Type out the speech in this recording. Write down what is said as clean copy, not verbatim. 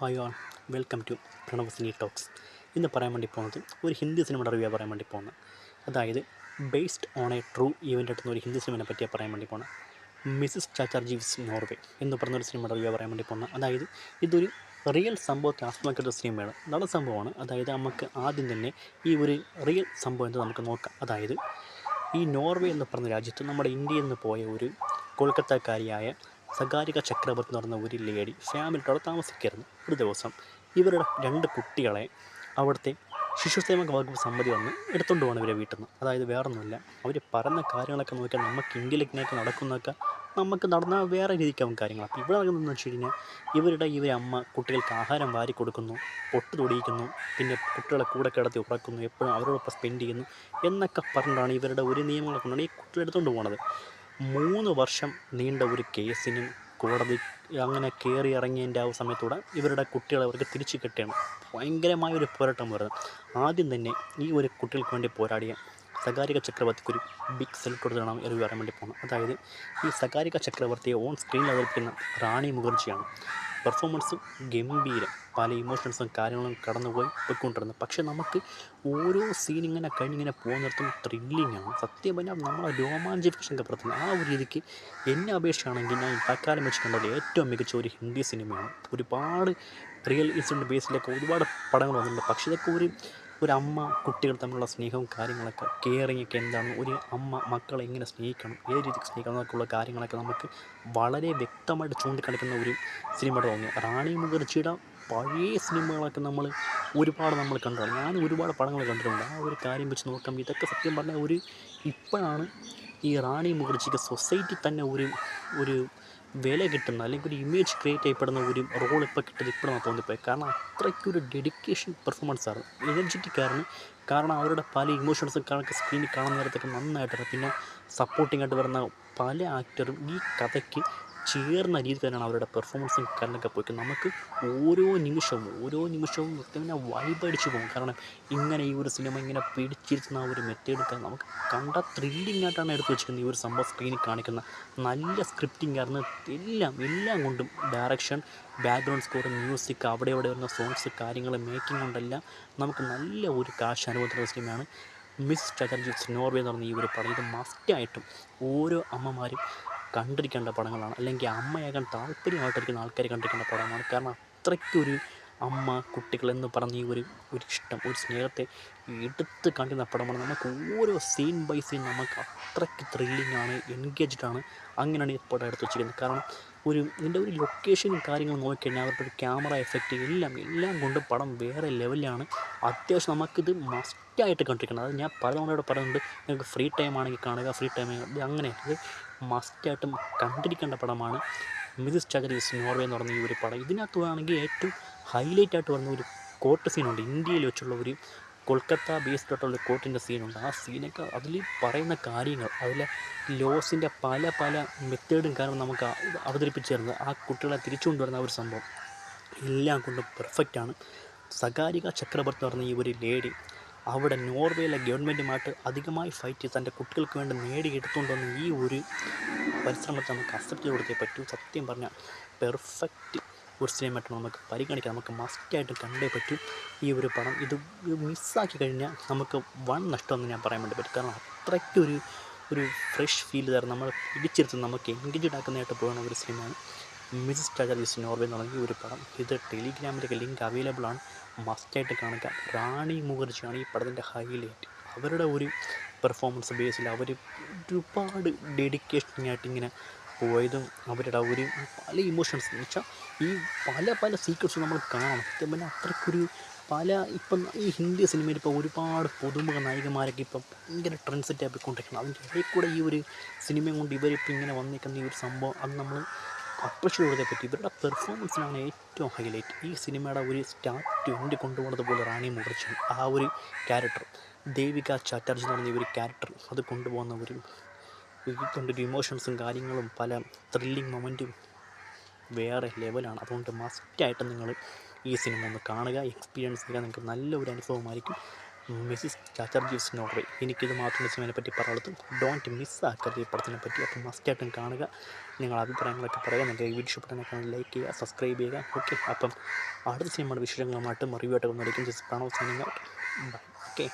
Hi all, welcome to Pranav cine talks. ഇന്ന് പറയാൻ വേണ്ടി പോകുന്നത് ഒരു ഹിന്ദി സിനിമയുടെ റിവ്യൂ പറയാൻ വേണ്ടി പോകുന്നത്. അതായത് based on a true event എടുത്തുന്ന ഒരു ഹിന്ദി സിനിമയെ പറ്റിയാണ് പറയാൻ വേണ്ടി പോകുന്നത്. മിസ്സിസ് ചാറ്റർജീസ് നോർവേ എന്ന് പറഞ്ഞൊരു സിനിമയുടെ റിവ്യൂ പറയാൻ വേണ്ടി പോകുന്നത്. അതായത് ഇതൊരു റിയൽ സംഭവത്തെ ആസ്പദമാക്കിയ സിനിമയാണ്, നല്ല സംഭവമാണ്. അതായത് നമുക്ക് ആദ്യം തന്നെ ഈ ഒരു റിയൽ സംഭവം എന്ന് നമുക്ക് നോക്കാം. അതായത് ഈ നോർവേ എന്ന് പറഞ്ഞ രാജ്യത്ത് നമ്മുടെ ഇന്ത്യയിൽ നിന്ന് പോയ ഒരു കൊൽക്കത്തക്കാരിയായ സകാരിക ചക്രവർത്തി എന്ന് പറഞ്ഞ ഒരു ലേഡി ഫാമിലിയോടെ താമസിക്കായിരുന്നു. ഒരു ദിവസം ഇവരുടെ 2 കുട്ടികളെ അവിടുത്തെ ശിശുക്ഷേമ വകുപ്പ് സമിതി വന്ന് എടുത്തുകൊണ്ട് പോകണം ഇവരെ വീട്ടിൽ നിന്ന്. അതായത് വേറൊന്നുമില്ല, അവർ പറയുന്ന കാര്യങ്ങളൊക്കെ നോക്കിയാൽ നമുക്ക് ഇന്ത്യയിലേക്ക് നടക്കുന്നതൊക്കെ നമുക്ക് നടന്നാൽ വേറെ രീതിക്കാവും കാര്യങ്ങൾ. അപ്പോൾ ഇവിടെ നടക്കുന്നതെന്ന് വെച്ച് കഴിഞ്ഞാൽ ഇവരുടെ അമ്മ കുട്ടികൾക്ക് ആഹാരം വാരി കൊടുക്കുന്നു, പൊട്ട് തൊടിയിക്കുന്നു, പിന്നെ കുട്ടികളെ കൂടെ കിടത്തി ഉറക്കുന്നു, എപ്പോഴും അവരോടൊപ്പം സ്പെൻഡ് ചെയ്യുന്നു എന്നൊക്കെ പറഞ്ഞിട്ടാണ് ഇവരുടെ ഒരു നിയമങ്ങളെ കൊണ്ടാണ് ഈ കുട്ടികളെ എടുത്തുകൊണ്ട് പോകുന്നത്. 3 വർഷം നീണ്ട ഒരു കേസിനും കോടതി അങ്ങനെ കയറി ഇറങ്ങിയതിൻ്റെ ആ സമയത്തൂടെ ഇവരുടെ കുട്ടികളെ അവർക്ക് തിരിച്ചു കിട്ടുകയാണ്. ഭയങ്കരമായ ഒരു പോരാട്ടം വരുന്നത്. ആദ്യം തന്നെ ഈ ഒരു കുട്ടികൾക്ക് വേണ്ടി പോരാടിയ സകാരിക ചക്രവർത്തിക്ക് ഒരു ബിഗ് സെൽഫ് കൊടുത്താണ് റിവ്യൂ പറയാൻ വേണ്ടി പോകുന്നത്. അതായത് ഈ സകാരിക ചക്രവർത്തിയെ ഓൺ സ്ക്രീനിൽ അവതരിപ്പിക്കുന്ന റാണി മുഖർജിയാണ്. പെർഫോമൻസ് ഗംഭീരം, പല ഇമോഷൻസും കാര്യങ്ങളും പോയിക്കൊണ്ടിരുന്നത്. പക്ഷേ നമുക്ക് ഓരോ സീൻ ഇങ്ങനെ കഴിഞ്ഞിങ്ങനെ പോകുന്നിടത്തും ത്രില്ലിംഗ് ആണ്. സത്യം പറഞ്ഞാൽ നമ്മളെ രോമാഞ്ചിഫിക്കേഷൻ ഒക്കെ പെടുത്തുന്നത് ആ ഒരു രീതിക്ക് എന്നെ അപേക്ഷയാണെങ്കിൽ ഞാൻ തൽക്കാലം വെച്ച് കണ്ടത് ഏറ്റവും മികച്ച ഒരു ഹിന്ദി സിനിമയാണ്. ഒരുപാട് റിയൽ ഇൻസിഡൻറ്റ് ബേസിലൊക്കെ ഒരുപാട് പടങ്ങൾ വന്നിട്ടുണ്ട്. പക്ഷേ ഇതൊക്കെ ഒരു അമ്മ കുട്ടികൾ തമ്മിലുള്ള സ്നേഹവും കാര്യങ്ങളൊക്കെ കെയറിങ് ഒക്കെ എന്താണ്, ഒരു അമ്മ മക്കളെ എങ്ങനെ സ്നേഹിക്കണം, ഏത് രീതിക്ക് സ്നേഹിക്കണം എന്നൊക്കെയുള്ള കാര്യങ്ങളൊക്കെ നമുക്ക് വളരെ വ്യക്തമായിട്ട് ചൂണ്ടിക്കാണിക്കുന്ന ഒരു സിനിമയുടെ തോന്നി. റാണി മുഖർജിയുടെ പഴയ സിനിമകളൊക്കെ ഒരുപാട് കണ്ടതാണ്. ഞാൻ ഒരുപാട് പടങ്ങൾ കണ്ടിട്ടുണ്ട്. ആ ഒരു കാര്യം വെച്ച് നോക്കുമ്പോൾ ഇതൊക്കെ സത്യം പറഞ്ഞാൽ ഇപ്പോഴാണ് ഈ റാണി മുഖർജിക്ക് സൊസൈറ്റി തന്നെ ഒരു വില കിട്ടുന്ന, അല്ലെങ്കിൽ ഒരു ഇമേജ് ക്രിയേറ്റ് ചെയ്യപ്പെടുന്ന ഒരു റോൾ ഇപ്പോൾ കിട്ടുന്നത് ഇപ്പോഴാണ് തോന്നിപ്പോയി. കാരണം അത്രയ്ക്കൊരു ഡെഡിക്കേഷൻ പെർഫോമൻസാണ്, എനർജറ്റിക്കായിരുന്നു. കാരണം അവരുടെ പല ഇമോഷൻസും സ്ക്രീനിൽ കാണുന്ന നേരത്തൊക്കെ നന്നായിട്ടാണ്. പിന്നെ സപ്പോർട്ടിംഗ് ആയിട്ട് വരുന്ന പല ആക്ടറും ഈ കഥയ്ക്ക് ചേർന്ന രീതിയിൽ തന്നെയാണ് അവരുടെ പെർഫോമൻസും കാര്യങ്ങളൊക്കെ പോയിക്കുന്നത്. നമുക്ക് ഓരോ നിമിഷവും പിന്നെ വൈബടിച്ച് പോകും. കാരണം ഇങ്ങനെ ഈ ഒരു സിനിമ ഇങ്ങനെ പിടിച്ചിരുത്തുന്ന ആ ഒരു മെത്തേഡ് നമുക്ക് കണ്ട ത്രില്ലിംഗ് ആയിട്ടാണ് എടുത്ത് വെച്ചിരിക്കുന്നത്. ഈ ഒരു സംഭവം സ്ക്രീനിൽ കാണിക്കുന്ന നല്ല സ്ക്രിപ്റ്റിംഗ് ആയിരുന്നു. എല്ലാം കൊണ്ടും ഡയറക്ഷൻ, ബാക്ക്ഗ്രൗണ്ട് സ്കോർ, മ്യൂസിക്, അവിടെ വരുന്ന സോങ്സ്, കാര്യങ്ങൾ, മേക്കിംഗ് കൊണ്ടെല്ലാം നമുക്ക് നല്ല ഒരു കാശ് അനുഭവത്തിലുള്ള സിനിമയാണ് മിസ് ചാറ്റർജീസ് നോർവേ എന്ന് പറഞ്ഞ ഈ ഒരു പടം. ഇത് മസ്റ്റായിട്ടും ഓരോ അമ്മമാരും കണ്ടിരിക്കേണ്ട പടങ്ങളാണ്, അല്ലെങ്കിൽ അമ്മയാകാൻ താല്പര്യമായിട്ടിരിക്കുന്ന ആൾക്കാർ കണ്ടിരിക്കേണ്ട പടമാണ്. കാരണം അത്രയ്ക്കൊരു അമ്മ കുട്ടികൾ എന്ന് പറഞ്ഞ ഒരു ഇഷ്ടം, ഒരു സ്നേഹത്തെ എടുത്ത് കണ്ടുന്ന പടമാണ്. നമുക്ക് ഓരോ സീൻ ബൈ സീൻ നമുക്ക് അത്രയ്ക്ക് ത്രില്ലിംഗ് ആണ്, എൻഗേജ്ഡ് ആണ്. അങ്ങനെയാണ് ഈ പടം എടുത്ത് വെച്ചിരിക്കുന്നത്. കാരണം ഇതിൻ്റെ ഒരു ലൊക്കേഷനും കാര്യങ്ങളും നോക്കിക്കഴിഞ്ഞാൽ അവരുടെ ഒരു ക്യാമറ എഫക്റ്റ് എല്ലാം കൊണ്ട് പടം വേറെ ലെവലിലാണ്. അത്യാവശ്യം നമുക്കിത് മസ്റ്റായിട്ട് കണ്ടിരിക്കണം. അത് ഞാൻ പലതവണയോടെ പറയുന്നുണ്ട്, നിങ്ങൾക്ക് ഫ്രീ ടൈം ആണെങ്കിൽ കാണുക, ഫ്രീ ടൈം അങ്ങനെ ഇത് മസ്റ്റായിട്ടും കണ്ടിരിക്കേണ്ട പടമാണ് മിസ്സിസ് ചാറ്റർജീസ് നോർവേ എന്ന് പറഞ്ഞ ഈ ഒരു പടം. ഇതിനകത്താണെങ്കിൽ ഏറ്റവും ഹൈലൈറ്റ് ആയിട്ട് വരുന്ന ഒരു കോർട്ട് സീനുണ്ട്. ഇന്ത്യയിൽ വെച്ചുള്ള ഒരു കൊൽക്കത്ത ബേസ്ഡ് ആയിട്ടുള്ള കോർട്ടിൻ്റെ സീനുണ്ട്. ആ സീനൊക്കെ അതിൽ പറയുന്ന കാര്യങ്ങൾ, അതിലെ ലോസിൻ്റെ പല മെത്തേഡും കാരണം നമുക്ക് അവതരിപ്പിച്ച് തരുന്നത്, ആ കുട്ടികളെ തിരിച്ചു കൊണ്ടുവരുന്ന ഒരു സംഭവം എല്ലാം കൊണ്ടും പെർഫെക്റ്റാണ്. സകാരിക ചക്രവർത്തി പറഞ്ഞ ഈ ഒരു ലേഡി അവിടെ നോർവേയിലെ ഗവൺമെൻറ്റുമായിട്ട് അധികമായി ഫൈറ്റ് ചെയ്ത് തൻ്റെ കുട്ടികൾക്ക് വേണ്ടി നേടിയെടുത്തുകൊണ്ട് വന്ന ഈ ഒരു പരിശ്രമത്തെ നമുക്ക് അക്സെപ്റ്റ് ചെയ്ത് കൊടുത്തേ പറ്റൂ. സത്യം പറഞ്ഞാൽ പെർഫെക്റ്റ് ഒരു സിനിമയായിട്ട് നമുക്ക് പരിഗണിക്കാം, നമുക്ക് മസ്റ്റായിട്ട് കണ്ടേ പറ്റൂ ഈ ഒരു പടം. ഇത് മിസ്സാക്കി കഴിഞ്ഞാൽ നമുക്ക് നഷ്ടമെന്ന് ഞാൻ പറയാൻ വേണ്ടി പറ്റും. കാരണം അത്രയ്ക്കൊരു ഫ്രഷ് ഫീൽ തരുന്ന, നമ്മൾ പിടിച്ചിരുത്തുന്ന, നമുക്ക് എൻഗേജ്ഡ് ആക്കുന്നതായിട്ട് പോകുന്ന ഒരു സിനിമയാണ് മിസ്സിസ് ചാറ്റർജീസ് നോർവേ എന്ന് പറഞ്ഞ ഈ ഒരു പടം. ഇത് ടെലിഗ്രാമിലേക്ക് ലിങ്ക് അവൈലബിൾ ആണ്, മസ്റ്റായിട്ട് കാണുക. റാണി മുഖർജിയാണ് ഈ പടത്തിൻ്റെ ഹൈലൈറ്റ്. അവരുടെ ഒരു പെർഫോമൻസ് ബേസിൽ അവർ ഒരുപാട് ഡെഡിക്കേഷനായിട്ട് ഇങ്ങനെ പോയതും, അവരുടെ പല ഇമോഷൻസ് എന്ന് വെച്ചാൽ ഈ പല സീക്വൻസും നമ്മൾ കാണണം. സത്യം പറഞ്ഞാൽ അത്രയ്ക്കൊരു ഇപ്പം ഈ ഹിന്ദി സിനിമയിൽ ഇപ്പോൾ ഒരുപാട് പുതുമുഖ നായികമാരൊക്കെ ഇപ്പം ഭയങ്കര ട്രെൻഡ് സെറ്റ് ആയിക്കൊണ്ടിരിക്കണം. അതിൻ്റെ ഇടയിൽ കൂടെ ഈ ഒരു സിനിമയും കൊണ്ട് ഇവരിപ്പോൾ ഇങ്ങനെ വന്നിരിക്കുന്ന ഈ ഒരു സംഭവം, അത് നമ്മൾ അപ്രിഷ്യേറ്റ് ചെയ്തേ പറ്റി. ഇവരുടെ പെർഫോമൻസിനാണ് ഏറ്റവും ഹൈലൈറ്റ്. ഈ സിനിമയുടെ ഒരു സ്റ്റാർട്ട് ടു എൻഡ് കൊണ്ടുപോകുന്നത് പോലെ റാണി മുഖർജി ആ ഒരു ക്യാരക്ടർ, ദേവിക ചാറ്റർജി എന്ന് പറഞ്ഞ ഒരു ക്യാരക്ടർ, അത് കൊണ്ടുപോകുന്ന ഒരു ഇമോഷൻസും കാര്യങ്ങളും പല ത്രില്ലിങ് മൊമെൻറ്റും വേറെ ലെവലാണ്. അതുകൊണ്ട് മസ്റ്റായിട്ട് നിങ്ങൾ ഈ സിനിമ ഒന്ന് കാണുക, എക്സ്പീരിയൻസ് ചെയ്യുക. നിങ്ങൾക്ക് നല്ലൊരു അനുഭവമായിരിക്കും. Mrs ചാറ്റർജീസ് Norway. എനിക്കിത് മാത്രമേ സിനിമയെ പറ്റി പറയുള്ളൂ. ഡോണ്ട് മിസ്സാക്കരുത് ഈ പടത്തിനെ പറ്റി. അപ്പം മസ്റ്റായിട്ടും കാണുക. നിങ്ങളുടെ അഭിപ്രായങ്ങളൊക്കെ പറയുക. നിങ്ങൾക്ക് ഈ വീഡിയോ ഇഷ്ടപ്പെട്ടാൽ ലൈക്ക് ചെയ്യുക, സബ്സ്ക്രൈബ് ചെയ്യുക. ഓക്കെ, അപ്പം അടുത്ത സിനിമയുടെ വിശേഷങ്ങളുമായിട്ടും റിവ്യൂ ആയിട്ട് വന്നിരിക്കും. Just Pranav signing out. Bye. Okay.